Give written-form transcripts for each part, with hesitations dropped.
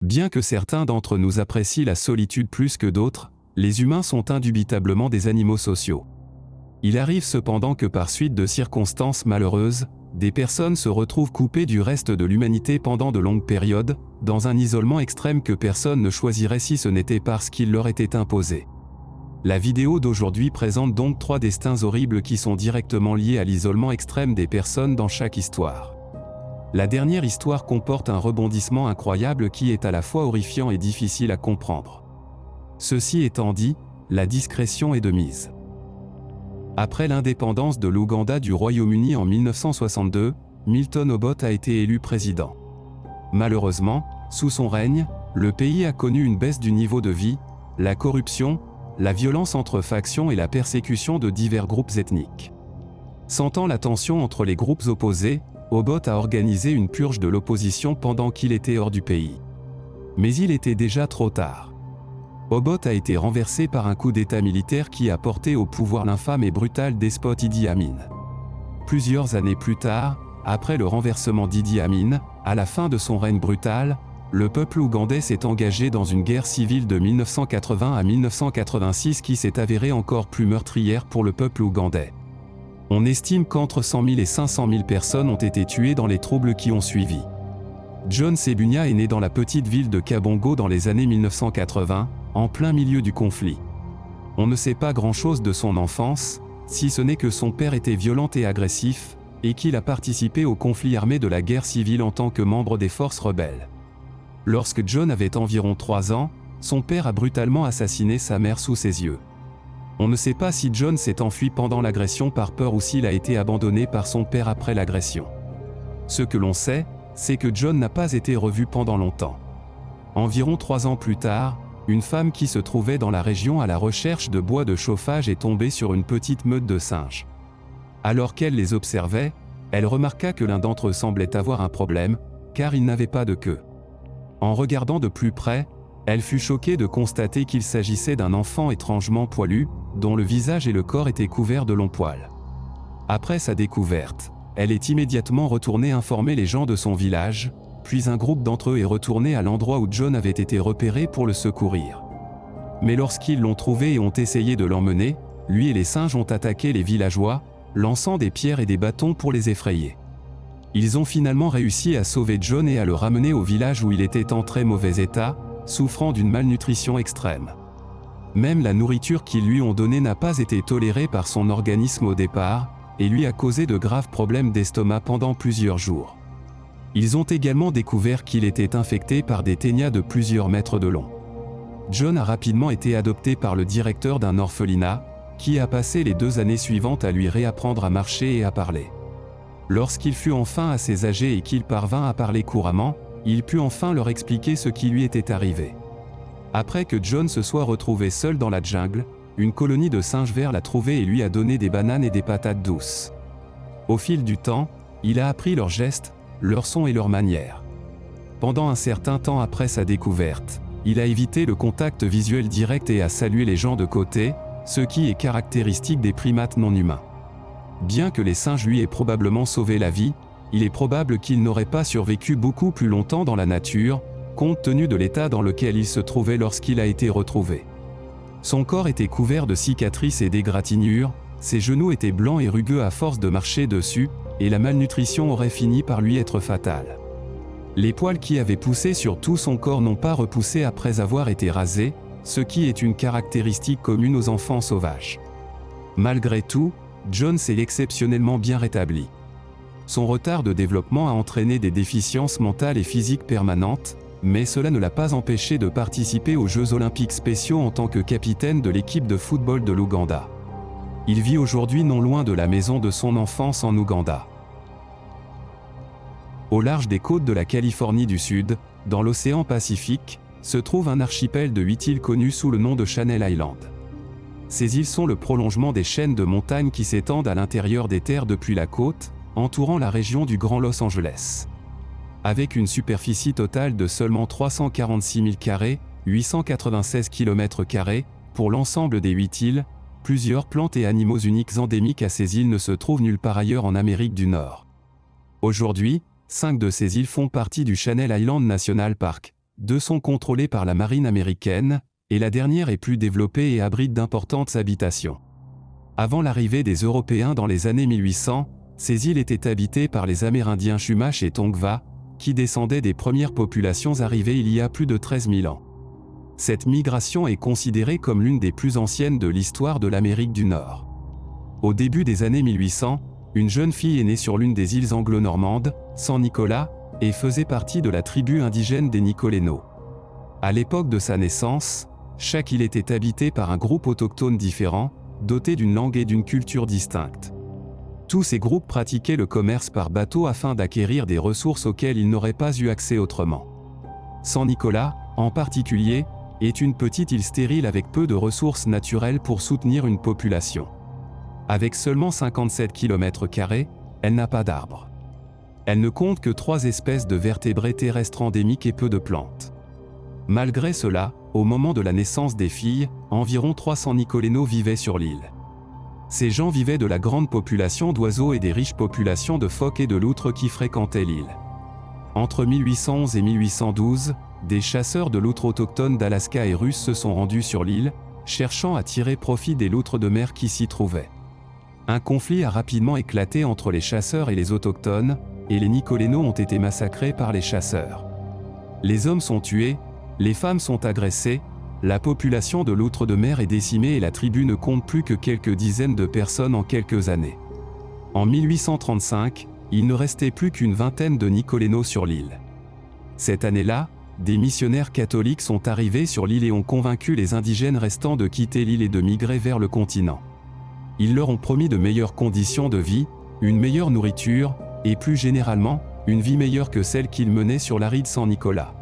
Bien que certains d'entre nous apprécient la solitude plus que d'autres, les humains sont indubitablement des animaux sociaux. Il arrive cependant que par suite de circonstances malheureuses, des personnes se retrouvent coupées du reste de l'humanité pendant de longues périodes, dans un isolement extrême que personne ne choisirait si ce n'était parce qu'il leur était imposé. La vidéo d'aujourd'hui présente donc 3 destins horribles qui sont directement liés à l'isolement extrême des personnes dans chaque histoire. La dernière histoire comporte un rebondissement incroyable qui est à la fois horrifiant et difficile à comprendre. Ceci étant dit, la discrétion est de mise. Après l'indépendance de l'Ouganda du Royaume-Uni en 1962, Milton Obote a été élu président. Malheureusement, sous son règne, le pays a connu une baisse du niveau de vie, la corruption, la violence entre factions et la persécution de divers groupes ethniques. Sentant la tension entre les groupes opposés, Obote a organisé une purge de l'opposition pendant qu'il était hors du pays. Mais il était déjà trop tard. Obote a été renversé par un coup d'État militaire qui a porté au pouvoir l'infâme et brutal despote Idi Amin. Plusieurs années plus tard, après le renversement d'Idi Amin, à la fin de son règne brutal, le peuple ougandais s'est engagé dans une guerre civile de 1980 à 1986 qui s'est avérée encore plus meurtrière pour le peuple ougandais. On estime qu'entre 100 000 et 500 000 personnes ont été tuées dans les troubles qui ont suivi. John Sebunya est né dans la petite ville de Kabongo dans les années 1980, en plein milieu du conflit. On ne sait pas grand-chose de son enfance, si ce n'est que son père était violent et agressif, et qu'il a participé au conflit armé de la guerre civile en tant que membre des forces rebelles. Lorsque John avait environ 3 ans, son père a brutalement assassiné sa mère sous ses yeux. On ne sait pas si John s'est enfui pendant l'agression par peur ou s'il a été abandonné par son père après l'agression. Ce que l'on sait, c'est que John n'a pas été revu pendant longtemps. Environ 3 ans plus tard, une femme qui se trouvait dans la région à la recherche de bois de chauffage est tombée sur une petite meute de singes. Alors qu'elle les observait, elle remarqua que l'un d'entre eux semblait avoir un problème, car il n'avait pas de queue. En regardant de plus près, elle fut choquée de constater qu'il s'agissait d'un enfant étrangement poilu, dont le visage et le corps étaient couverts de longs poils. Après sa découverte, elle est immédiatement retournée informer les gens de son village, puis un groupe d'entre eux est retourné à l'endroit où John avait été repéré pour le secourir. Mais lorsqu'ils l'ont trouvé et ont essayé de l'emmener, lui et les singes ont attaqué les villageois, lançant des pierres et des bâtons pour les effrayer. Ils ont finalement réussi à sauver John et à le ramener au village où il était en très mauvais état, souffrant d'une malnutrition extrême. Même la nourriture qu'ils lui ont donnée n'a pas été tolérée par son organisme au départ, et lui a causé de graves problèmes d'estomac pendant plusieurs jours. Ils ont également découvert qu'il était infecté par des ténias de plusieurs mètres de long. John a rapidement été adopté par le directeur d'un orphelinat, qui a passé les 2 années suivantes à lui réapprendre à marcher et à parler. Lorsqu'il fut enfin assez âgé et qu'il parvint à parler couramment, il put enfin leur expliquer ce qui lui était arrivé. Après que John se soit retrouvé seul dans la jungle, une colonie de singes verts l'a trouvé et lui a donné des bananes et des patates douces. Au fil du temps, il a appris leurs gestes, leurs sons et leurs manières. Pendant un certain temps après sa découverte, il a évité le contact visuel direct et a salué les gens de côté, ce qui est caractéristique des primates non humains. Bien que les singes lui aient probablement sauvé la vie, il est probable qu'il n'aurait pas survécu beaucoup plus longtemps dans la nature, compte tenu de l'état dans lequel il se trouvait lorsqu'il a été retrouvé. Son corps était couvert de cicatrices et d'égratignures, ses genoux étaient blancs et rugueux à force de marcher dessus, et la malnutrition aurait fini par lui être fatale. Les poils qui avaient poussé sur tout son corps n'ont pas repoussé après avoir été rasés, ce qui est une caractéristique commune aux enfants sauvages. Malgré tout, John s'est exceptionnellement bien rétabli. Son retard de développement a entraîné des déficiences mentales et physiques permanentes, mais cela ne l'a pas empêché de participer aux Jeux olympiques spéciaux en tant que capitaine de l'équipe de football de l'Ouganda. Il vit aujourd'hui non loin de la maison de son enfance en Ouganda. Au large des côtes de la Californie du Sud, dans l'océan Pacifique, se trouve un archipel de 8 îles connues sous le nom de Channel Island. Ces îles sont le prolongement des chaînes de montagnes qui s'étendent à l'intérieur des terres depuis la côte, entourant la région du Grand Los Angeles. Avec une superficie totale de seulement 346 000 carrés, 896 km², pour l'ensemble des 8 îles, plusieurs plantes et animaux uniques endémiques à ces îles ne se trouvent nulle part ailleurs en Amérique du Nord. Aujourd'hui, 5 de ces îles font partie du Channel Island National Park, Deux sont contrôlées par la marine américaine, et la dernière est plus développée et abrite d'importantes habitations. Avant l'arrivée des Européens dans les années 1800, ces îles étaient habitées par les Amérindiens Chumash et Tongva, qui descendaient des premières populations arrivées il y a plus de 13 000 ans. Cette migration est considérée comme l'une des plus anciennes de l'histoire de l'Amérique du Nord. Au début des années 1800, une jeune fille est née sur l'une des îles anglo-normandes, San Nicolas, et faisait partie de la tribu indigène des Nicolénos. À l'époque de sa naissance, chaque île était habitée par un groupe autochtone différent, doté d'une langue et d'une culture distinctes. Tous ces groupes pratiquaient le commerce par bateau afin d'acquérir des ressources auxquelles ils n'auraient pas eu accès autrement. San Nicolas, en particulier, est une petite île stérile avec peu de ressources naturelles pour soutenir une population. Avec seulement 57 km², elle n'a pas d'arbres. Elle ne compte que 3 espèces de vertébrés terrestres endémiques et peu de plantes. Malgré cela, au moment de la naissance des filles, environ 300 Nicolénos vivaient sur l'île. Ces gens vivaient de la grande population d'oiseaux et des riches populations de phoques et de loutres qui fréquentaient l'île. Entre 1811 et 1812, des chasseurs de loutres autochtones d'Alaska et russes se sont rendus sur l'île, cherchant à tirer profit des loutres de mer qui s'y trouvaient. Un conflit a rapidement éclaté entre les chasseurs et les autochtones, et les Nicolénos ont été massacrés par les chasseurs. Les hommes sont tués, les femmes sont agressées, la population de loutres de mer est décimée et la tribu ne compte plus que quelques dizaines de personnes en quelques années. En 1835, il ne restait plus qu'une vingtaine de Nicolénos sur l'île. Cette année-là, des missionnaires catholiques sont arrivés sur l'île et ont convaincu les indigènes restants de quitter l'île et de migrer vers le continent. Ils leur ont promis de meilleures conditions de vie, une meilleure nourriture, et plus généralement, une vie meilleure que celle qu'ils menaient sur l'aride San Nicolas.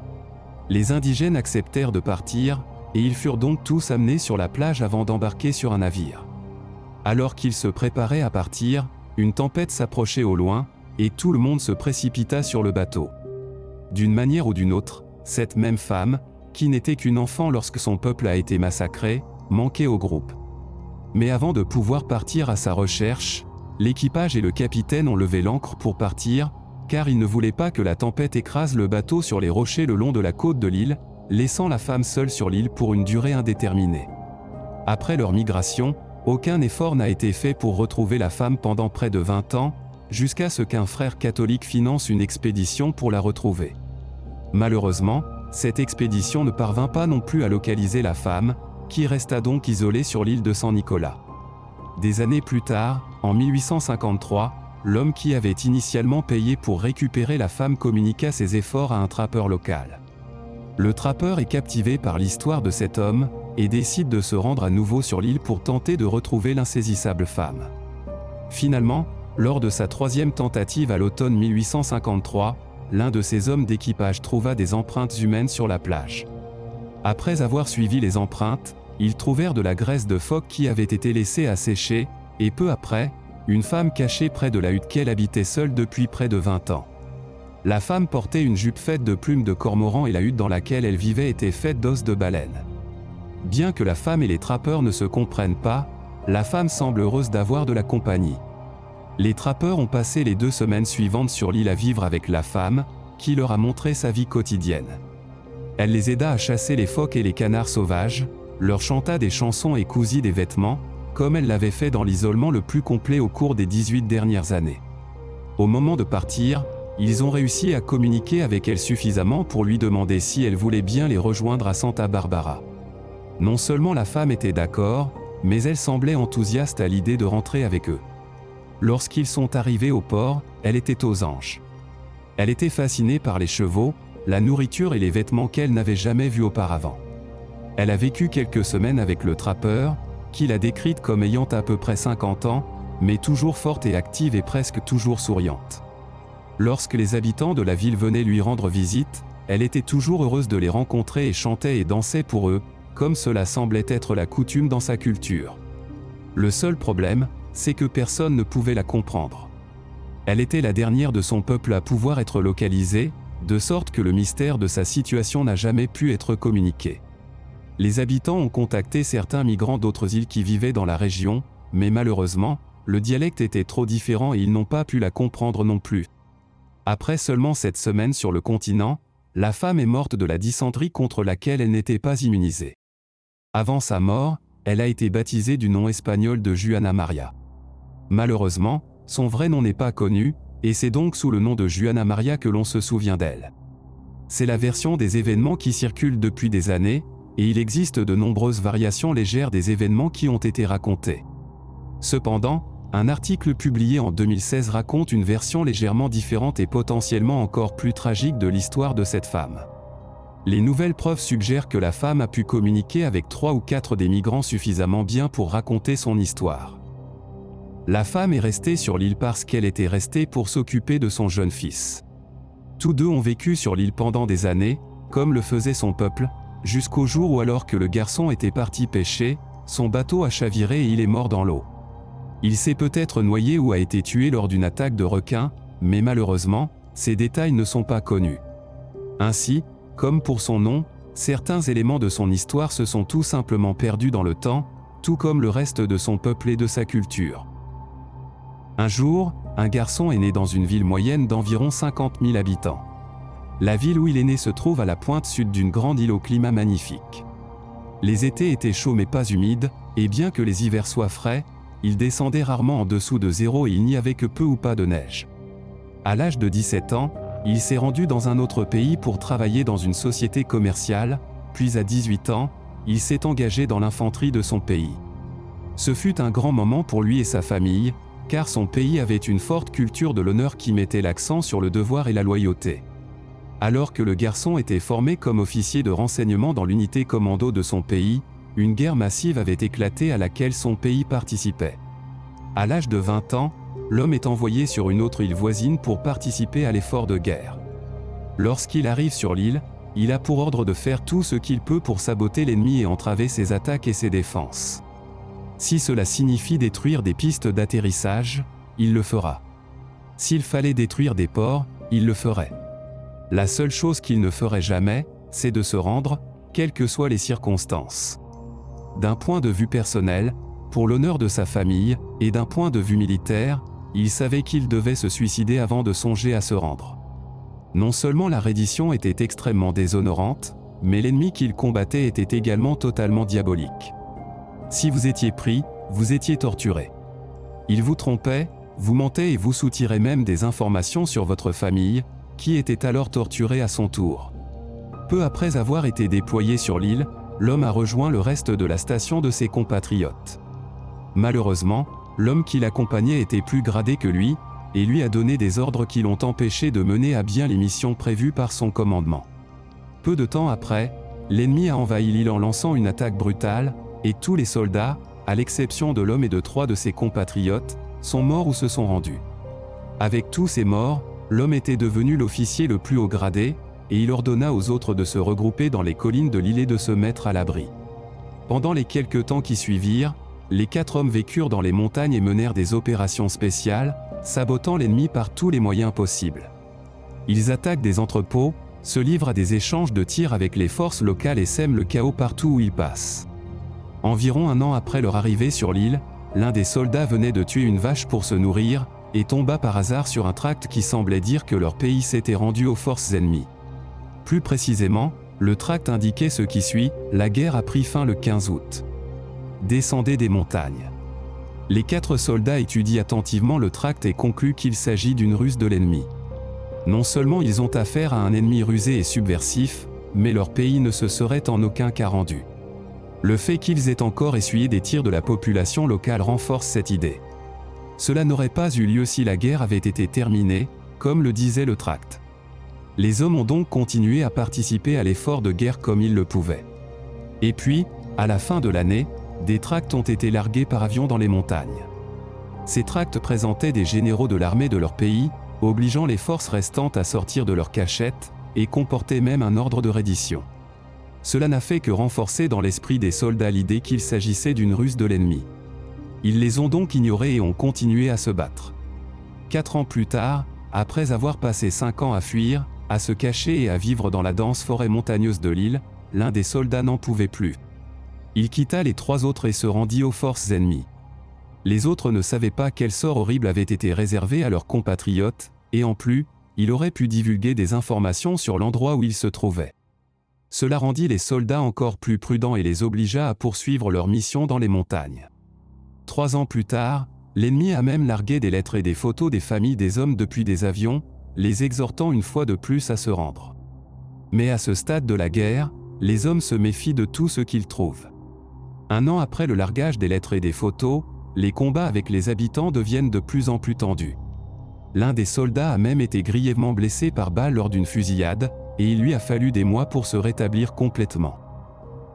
Les indigènes acceptèrent de partir, et ils furent donc tous amenés sur la plage avant d'embarquer sur un navire. Alors qu'ils se préparaient à partir, une tempête s'approchait au loin, et tout le monde se précipita sur le bateau. D'une manière ou d'une autre, cette même femme, qui n'était qu'une enfant lorsque son peuple a été massacré, manquait au groupe. Mais avant de pouvoir partir à sa recherche, l'équipage et le capitaine ont levé l'ancre pour partir, car ils ne voulaient pas que la tempête écrase le bateau sur les rochers le long de la côte de l'île, laissant la femme seule sur l'île pour une durée indéterminée. Après leur migration, aucun effort n'a été fait pour retrouver la femme pendant près de 20 ans, jusqu'à ce qu'un frère catholique finance une expédition pour la retrouver. Malheureusement, cette expédition ne parvint pas non plus à localiser la femme, qui resta donc isolée sur l'île de San Nicolas. Des années plus tard, en 1853, l'homme qui avait initialement payé pour récupérer la femme communiqua ses efforts à un trappeur local. Le trappeur est captivé par l'histoire de cet homme, et décide de se rendre à nouveau sur l'île pour tenter de retrouver l'insaisissable femme. Finalement, lors de sa 3e tentative à l'automne 1853, l'un de ses hommes d'équipage trouva des empreintes humaines sur la plage. Après avoir suivi les empreintes, ils trouvèrent de la graisse de phoque qui avait été laissée à sécher, et peu après, une femme cachée près de la hutte qu'elle habitait seule depuis près de 20 ans. La femme portait une jupe faite de plumes de cormoran et la hutte dans laquelle elle vivait était faite d'os de baleine. Bien que la femme et les trappeurs ne se comprennent pas, la femme semble heureuse d'avoir de la compagnie. Les trappeurs ont passé les 2 semaines suivantes sur l'île à vivre avec la femme, qui leur a montré sa vie quotidienne. Elle les aida à chasser les phoques et les canards sauvages, leur chanta des chansons et cousit des vêtements, comme elle l'avait fait dans l'isolement le plus complet au cours des 18 dernières années. Au moment de partir, ils ont réussi à communiquer avec elle suffisamment pour lui demander si elle voulait bien les rejoindre à Santa Barbara. Non seulement la femme était d'accord, mais elle semblait enthousiaste à l'idée de rentrer avec eux. Lorsqu'ils sont arrivés au port, elle était aux anges. Elle était fascinée par les chevaux, la nourriture et les vêtements qu'elle n'avait jamais vus auparavant. Elle a vécu quelques semaines avec le trappeur, qui l'a décrite comme ayant à peu près 50 ans, mais toujours forte et active et presque toujours souriante. Lorsque les habitants de la ville venaient lui rendre visite, elle était toujours heureuse de les rencontrer et chantait et dansait pour eux, comme cela semblait être la coutume dans sa culture. Le seul problème, c'est que personne ne pouvait la comprendre. Elle était la dernière de son peuple à pouvoir être localisée, de sorte que le mystère de sa situation n'a jamais pu être communiqué. Les habitants ont contacté certains migrants d'autres îles qui vivaient dans la région, mais malheureusement, le dialecte était trop différent et ils n'ont pas pu la comprendre non plus. Après seulement 7 semaines sur le continent, La femme est morte de la dysenterie contre laquelle elle n'était pas immunisée. Avant sa mort, elle a été baptisée du nom espagnol de Juana Maria. Malheureusement, son vrai nom n'est pas connu, et c'est donc sous le nom de Juana Maria que l'on se souvient d'elle. C'est la version des événements qui circule depuis des années, et il existe de nombreuses variations légères des événements qui ont été racontés. Cependant, un article publié en 2016 raconte une version légèrement différente et potentiellement encore plus tragique de l'histoire de cette femme. Les nouvelles preuves suggèrent que la femme a pu communiquer avec 3 ou 4 des migrants suffisamment bien pour raconter son histoire. La femme est restée sur l'île parce qu'elle était restée pour s'occuper de son jeune fils. Tous deux ont vécu sur l'île pendant des années, comme le faisait son peuple, jusqu'au jour où alors que le garçon était parti pêcher, son bateau a chaviré et il est mort dans l'eau. Il s'est peut-être noyé ou a été tué lors d'une attaque de requins, mais malheureusement, ces détails ne sont pas connus. Ainsi, comme pour son nom, certains éléments de son histoire se sont tout simplement perdus dans le temps, tout comme le reste de son peuple et de sa culture. Un jour, un garçon est né dans une ville moyenne d'environ 50 000 habitants. La ville où il est né se trouve à la pointe sud d'une grande île au climat magnifique. Les étés étaient chauds mais pas humides, et bien que les hivers soient frais, il descendait rarement en dessous de zéro et il n'y avait que peu ou pas de neige. À l'âge de 17 ans, il s'est rendu dans un autre pays pour travailler dans une société commerciale, puis à 18 ans, il s'est engagé dans l'infanterie de son pays. Ce fut un grand moment pour lui et sa famille, car son pays avait une forte culture de l'honneur qui mettait l'accent sur le devoir et la loyauté. Alors que le garçon était formé comme officier de renseignement dans l'unité commando de son pays, une guerre massive avait éclaté à laquelle son pays participait. À l'âge de 20 ans, l'homme est envoyé sur une autre île voisine pour participer à l'effort de guerre. Lorsqu'il arrive sur l'île, il a pour ordre de faire tout ce qu'il peut pour saboter l'ennemi et entraver ses attaques et ses défenses. Si cela signifie détruire des pistes d'atterrissage, il le fera. S'il fallait détruire des ports, il le ferait. La seule chose qu'il ne ferait jamais, c'est de se rendre, quelles que soient les circonstances. D'un point de vue personnel, pour l'honneur de sa famille, et d'un point de vue militaire, il savait qu'il devait se suicider avant de songer à se rendre. Non seulement la reddition était extrêmement déshonorante, mais l'ennemi qu'il combattait était également totalement diabolique. Si vous étiez pris, vous étiez torturé. Il vous trompait, vous mentait et vous soutirait même des informations sur votre famille, qui était alors torturée à son tour. Peu après avoir été déployé sur l'île, l'homme a rejoint le reste de la station de ses compatriotes. Malheureusement, l'homme qui l'accompagnait était plus gradé que lui, et lui a donné des ordres qui l'ont empêché de mener à bien les missions prévues par son commandement. Peu de temps après, l'ennemi a envahi l'île en lançant une attaque brutale, et tous les soldats, à l'exception de l'homme et de 3 de ses compatriotes, sont morts ou se sont rendus. Avec tous ces morts, l'homme était devenu l'officier le plus haut gradé, et il ordonna aux autres de se regrouper dans les collines de l'île et de se mettre à l'abri. Pendant les quelques temps qui suivirent, les 4 hommes vécurent dans les montagnes et menèrent des opérations spéciales, sabotant l'ennemi par tous les moyens possibles. Ils attaquent des entrepôts, se livrent à des échanges de tirs avec les forces locales et sèment le chaos partout où ils passent. Environ un an après leur arrivée sur l'île, l'un des soldats venait de tuer une vache pour se nourrir, et tomba par hasard sur un tract qui semblait dire que leur pays s'était rendu aux forces ennemies. Plus précisément, le tract indiquait ce qui suit: la guerre a pris fin le 15 août. Descendez des montagnes. Les 4 soldats étudient attentivement le tract et concluent qu'il s'agit d'une ruse de l'ennemi. Non seulement ils ont affaire à un ennemi rusé et subversif, mais leur pays ne se serait en aucun cas rendu. Le fait qu'ils aient encore essuyé des tirs de la population locale renforce cette idée. Cela n'aurait pas eu lieu si la guerre avait été terminée, comme le disait le tract. Les hommes ont donc continué à participer à l'effort de guerre comme ils le pouvaient. Et puis, à la fin de l'année, des tracts ont été largués par avion dans les montagnes. Ces tracts présentaient des généraux de l'armée de leur pays, obligeant les forces restantes à sortir de leur cachette, et comportaient même un ordre de reddition. Cela n'a fait que renforcer dans l'esprit des soldats l'idée qu'il s'agissait d'une ruse de l'ennemi. Ils les ont donc ignorés et ont continué à se battre. 4 ans plus tard, après avoir passé 5 ans à fuir, à se cacher et à vivre dans la dense forêt montagneuse de l'île, l'un des soldats n'en pouvait plus. Il quitta les 3 autres et se rendit aux forces ennemies. Les autres ne savaient pas quel sort horrible avait été réservé à leurs compatriotes, et en plus, il aurait pu divulguer des informations sur l'endroit où il se trouvait. Cela rendit les soldats encore plus prudents et les obligea à poursuivre leur mission dans les montagnes. 3 ans plus tard, l'ennemi a même largué des lettres et des photos des familles des hommes depuis des avions, les exhortant une fois de plus à se rendre. Mais à ce stade de la guerre, les hommes se méfient de tout ce qu'ils trouvent. 1 an après le largage des lettres et des photos, les combats avec les habitants deviennent de plus en plus tendus. L'un des soldats a même été grièvement blessé par balle lors d'une fusillade, et il lui a fallu des mois pour se rétablir complètement.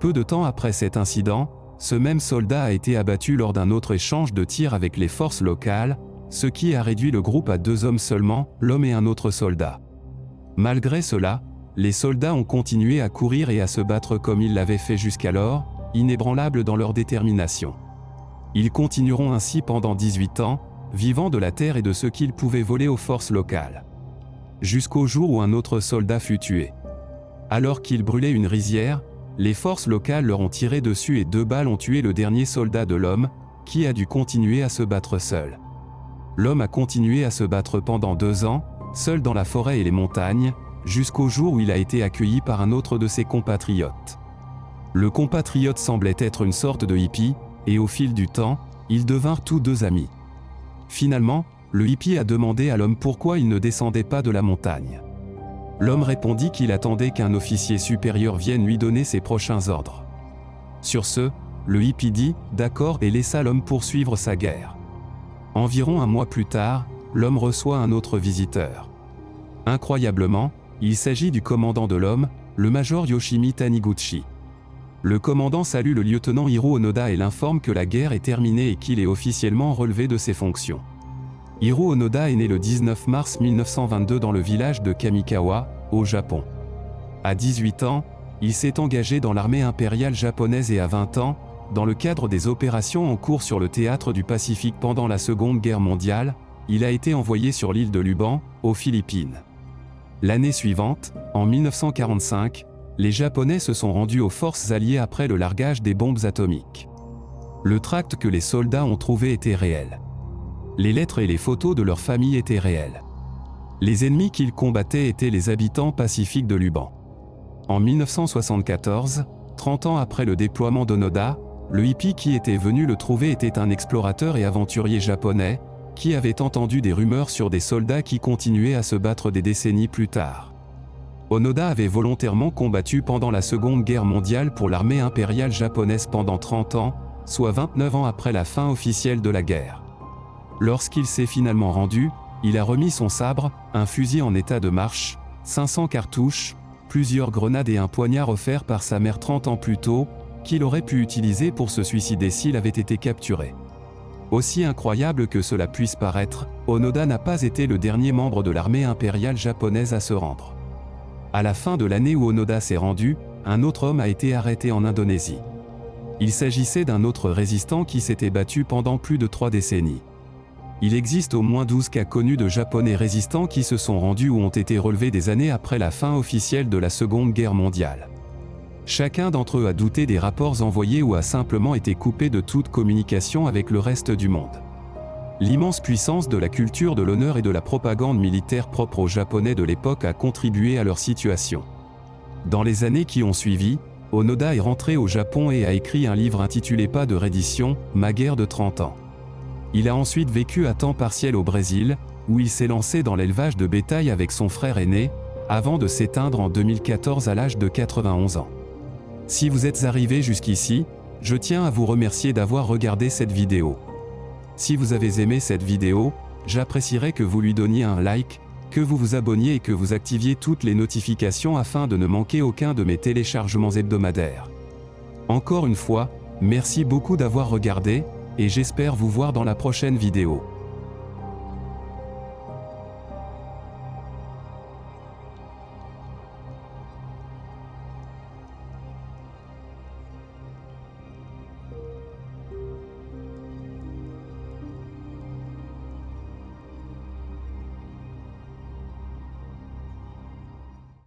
Peu de temps après cet incident, ce même soldat a été abattu lors d'un autre échange de tirs avec les forces locales, ce qui a réduit le groupe à 2 hommes seulement, l'homme et un autre soldat. Malgré cela, les soldats ont continué à courir et à se battre comme ils l'avaient fait jusqu'alors, inébranlables dans leur détermination. Ils continueront ainsi pendant 18 ans, vivant de la terre et de ce qu'ils pouvaient voler aux forces locales. Jusqu'au jour où un autre soldat fut tué. Alors qu'ils brûlaient une rizière, les forces locales leur ont tiré dessus et 2 balles ont tué le dernier soldat de l'homme, qui a dû continuer à se battre seul. L'homme a continué à se battre pendant 2 ans, seul dans la forêt et les montagnes, jusqu'au jour où il a été accueilli par un autre de ses compatriotes. Le compatriote semblait être une sorte de hippie, et au fil du temps, ils devinrent tous 2 amis. Finalement, le hippie a demandé à l'homme pourquoi il ne descendait pas de la montagne. L'homme répondit qu'il attendait qu'un officier supérieur vienne lui donner ses prochains ordres. Sur ce, le hippie dit « d'accord » et laissa l'homme poursuivre sa guerre. Environ 1 mois plus tard, l'homme reçoit un autre visiteur. Incroyablement, il s'agit du commandant de l'homme, le major Yoshimi Taniguchi. Le commandant salue le lieutenant Hiro Onoda et l'informe que la guerre est terminée et qu'il est officiellement relevé de ses fonctions. Hiro Onoda est né le 19 mars 1922 dans le village de Kamikawa, au Japon. À 18 ans, il s'est engagé dans l'armée impériale japonaise et à 20 ans, dans le cadre des opérations en cours sur le théâtre du Pacifique pendant la Seconde Guerre mondiale, il a été envoyé sur l'île de Luban, aux Philippines. L'année suivante, en 1945, les Japonais se sont rendus aux forces alliées après le largage des bombes atomiques. Le tract que les soldats ont trouvé était réel. Les lettres et les photos de leur famille étaient réelles. Les ennemis qu'ils combattaient étaient les habitants pacifiques de Luban. En 1974, 30 ans après le déploiement d'Onoda, le hippie qui était venu le trouver était un explorateur et aventurier japonais, qui avait entendu des rumeurs sur des soldats qui continuaient à se battre des décennies plus tard. Onoda avait volontairement combattu pendant la Seconde Guerre mondiale pour l'armée impériale japonaise pendant 30 ans, soit 29 ans après la fin officielle de la guerre. Lorsqu'il s'est finalement rendu, il a remis son sabre, un fusil en état de marche, 500 cartouches, plusieurs grenades et un poignard offert par sa mère 30 ans plus tôt, qu'il aurait pu utiliser pour se suicider s'il avait été capturé. Aussi incroyable que cela puisse paraître, Onoda n'a pas été le dernier membre de l'armée impériale japonaise à se rendre. À la fin de l'année où Onoda s'est rendu, un autre homme a été arrêté en Indonésie. Il s'agissait d'un autre résistant qui s'était battu pendant plus de 3 décennies. Il existe au moins 12 cas connus de Japonais résistants qui se sont rendus ou ont été relevés des années après la fin officielle de la Seconde Guerre mondiale. Chacun d'entre eux a douté des rapports envoyés ou a simplement été coupé de toute communication avec le reste du monde. L'immense puissance de la culture de l'honneur et de la propagande militaire propre aux Japonais de l'époque a contribué à leur situation. Dans les années qui ont suivi, Onoda est rentré au Japon et a écrit un livre intitulé Pas de reddition, ma guerre de 30 ans. Il a ensuite vécu à temps partiel au Brésil, où il s'est lancé dans l'élevage de bétail avec son frère aîné, avant de s'éteindre en 2014 à l'âge de 91 ans. Si vous êtes arrivé jusqu'ici, je tiens à vous remercier d'avoir regardé cette vidéo. Si vous avez aimé cette vidéo, j'apprécierais que vous lui donniez un like, que vous vous abonniez et que vous activiez toutes les notifications afin de ne manquer aucun de mes téléchargements hebdomadaires. Encore une fois, merci beaucoup d'avoir regardé, et j'espère vous voir dans la prochaine vidéo.